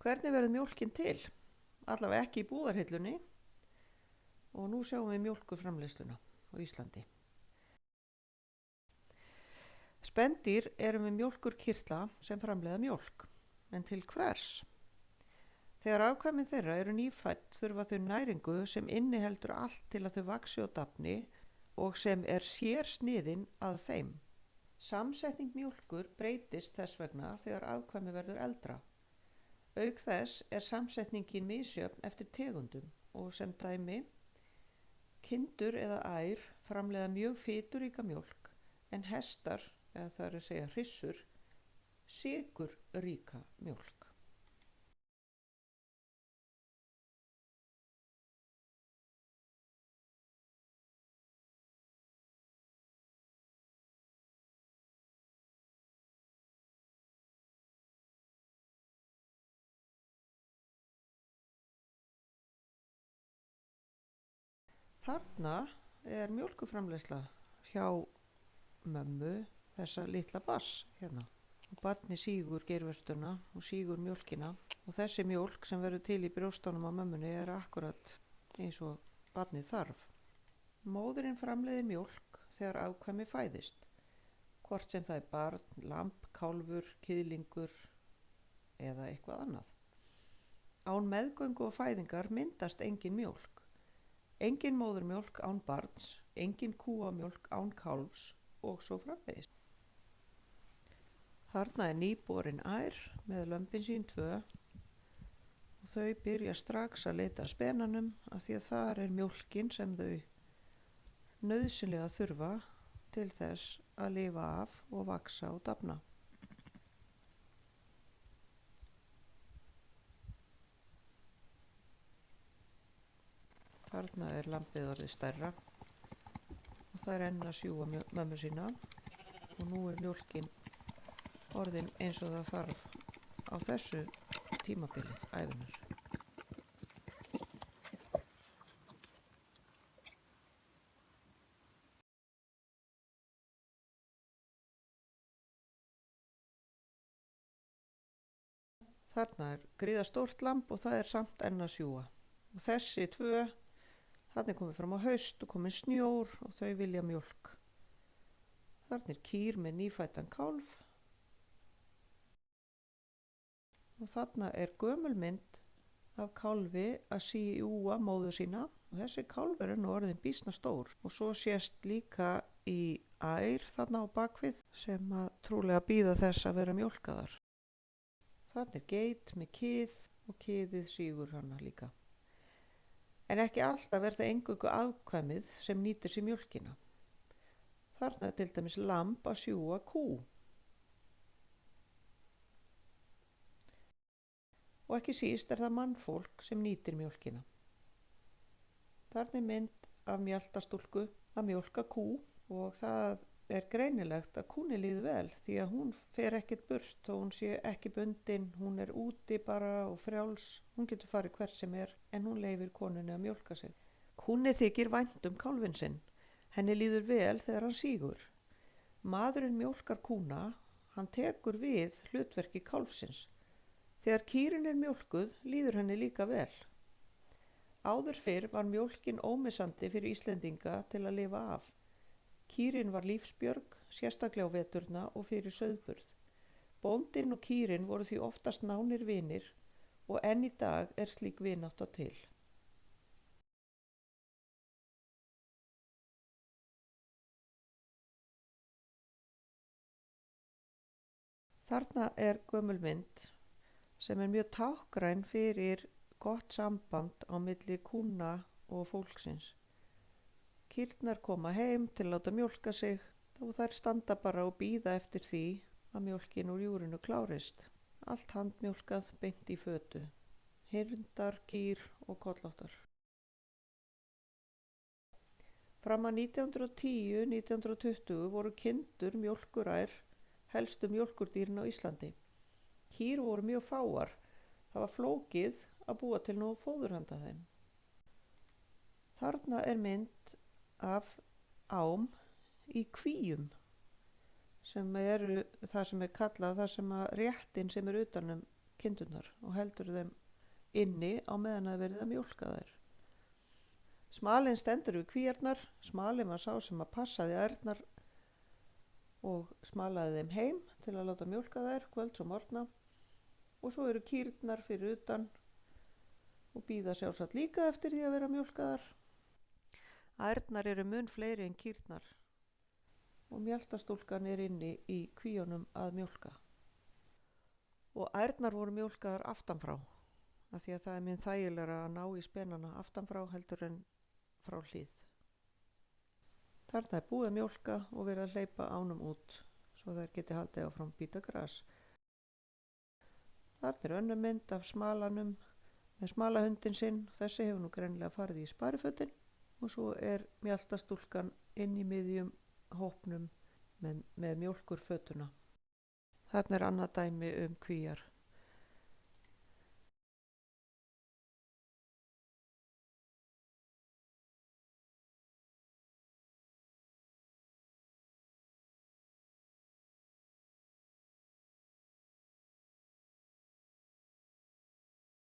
Hvernig verður mjólkin til? Allavega ekki í búðarhillunni og nú sjáum við mjólkurframleiðsluna á Íslandi. Spendýr eru með mjólkurkirtla sem framleiða mjólk, en til hvers? Þegar afkvæmin þeirra eru nýfædd þurfa þau næringu sem inniheldur allt til að þau vaxi og dafni og sem er sérsniðin að þeim. Samsetning mjólkur breytist þess vegna þegar afkvæmi verður eldra. Auk þess er samsetningin misjöfn eftir tegundum og sem dæmi kindur eða ær framleiða mjög fituríka mjólk en hestar, eða það er að segja hryssur, sykurríka mjólk. Þarna er mjólkurframleiðsla hjá mömmu þessa litla barns hérna. Barnið sígur geirvörtuna og sígur mjólkina og þessi mjólk sem verður til í brjóstunum á mömmunni er akkurat eins og barnið þarf. Móðirin framleiðir mjólk þegar afkvæmi fæðist, hvort sem það er barn, lamb, kálfur, kýðlingur eða eitthvað annað. Án meðgöngu og fæðingar myndast engin mjólk. Engin móðurmjólk án barns, engin kúamjólk án kálfs og svo framvegis. Þarna er nýborin ær með lömbin sín 2 og þau byrja strax að leita að spenanum af því að þar er mjólkin sem þau nauðsynlega þurfa til þess að lifa af og vaxa og dafna. Þarna er lambið orðið stærra og það er enn að sjúga mömmu sína og nú er mjólkin orðin eins og það þarf á þessu tímabili ævinnar. Þarna er gríðastórt lamb og það er samt enn að sjúga og þessi 2 þarna er komið fram á haust og komið snjór og þau vilja mjólk. Þarna er kýr með nýfæddan kálf og þarna er gömul mynd af kálfi að sjúga móður sína og þessi kálfur er nú orðin býsna stór og svo sést líka í ær þarna á bakvið sem að trúlega bíða þess að vera mjólkaðar. Þarna er geit með kýð og kýðið sígur hana líka. En ekki alltaf er það eingöngu afkvæmið sem nýtir sér mjólkina. Þarna er til dæmis lamb að sjúga kú. Og ekki síst er það mannfólk sem nýtir mjólkina. Þarna er mynd af mjaltastúlku að mjólka kú og það er greinilegt að kúnni líður vel því að hún fer ekkert burt og hún sé ekki bundin, hún er úti bara og frjáls, hún getur farið hvert sem er en hún leyfir konunni að mjólka sig. Kúnni þykir vænt kálfinn sinn, henni líður vel þegar hann sígur. Maðurinn mjólkar kúna, hann tekur við hlutverki kálfsins. Þegar kýrin er mjólkuð líður henni líka vel. Áður fyrr var mjólkin ómissandi fyrir Íslendinga til að lifa af. Kýrin var lífsbjörg, sérstaklega á veturna og fyrir sauðburð. Bóndinn og kýrin voru því oftast nánir vinir og enn í dag er slík vinátta til. Þarna er gömul mynd sem er mjög tákgræn fyrir gott samband á milli kúna og fólksins. Kýrnar koma heim til að láta mjólka sig og þær standa bara og bíða eftir því að mjólkin úr júrinu klárist. Allt handmjólkað beint í fötu. Hirndar, kýr og kollóttar. Fram að 1910-1920 voru kindur mjólkurær helstu mjólkurdýrin á Íslandi. Kýr voru mjög fáar. Það var flókið að búa til nóg fóður handa þeim. Þarna er mynd af ám í kvíum sem eru það sem er kallað það sem að réttin sem er utanum kindurnar og heldur þeim inni á meðan það verið að mjólka þær. Smalinn stendur við kvíarnar. Smalinn var sá sem að passaði ærnar og smalaði þeim heim til að láta mjólka þær kvölds og morgna. Og svo eru kýrnar fyrir utan og bíða sjálfsagt líka eftir því að vera mjólkaðar. Ærnar eru mun fleiri en kýrnar og mjaltastúlkan er inni í kvíunum að mjólka. Og ærnar voru mjólkaðar aftanfrá, af því að það er minn þægilegra að ná í spenana aftanfrá heldur en frá hlið. Þarna er búið að mjólka og verið að hleypa ánum út, svo þær geti haldið áfram bíta gras. Þarna er önnur mynd af smalanum með smalahundin sinn. Þessi hefur nú greinilega farið í sparifötin og svo er mjaltastúlkan inn í miðjum hópnum með mjólkurfötuna. Þarna er annað dæmi kvíar.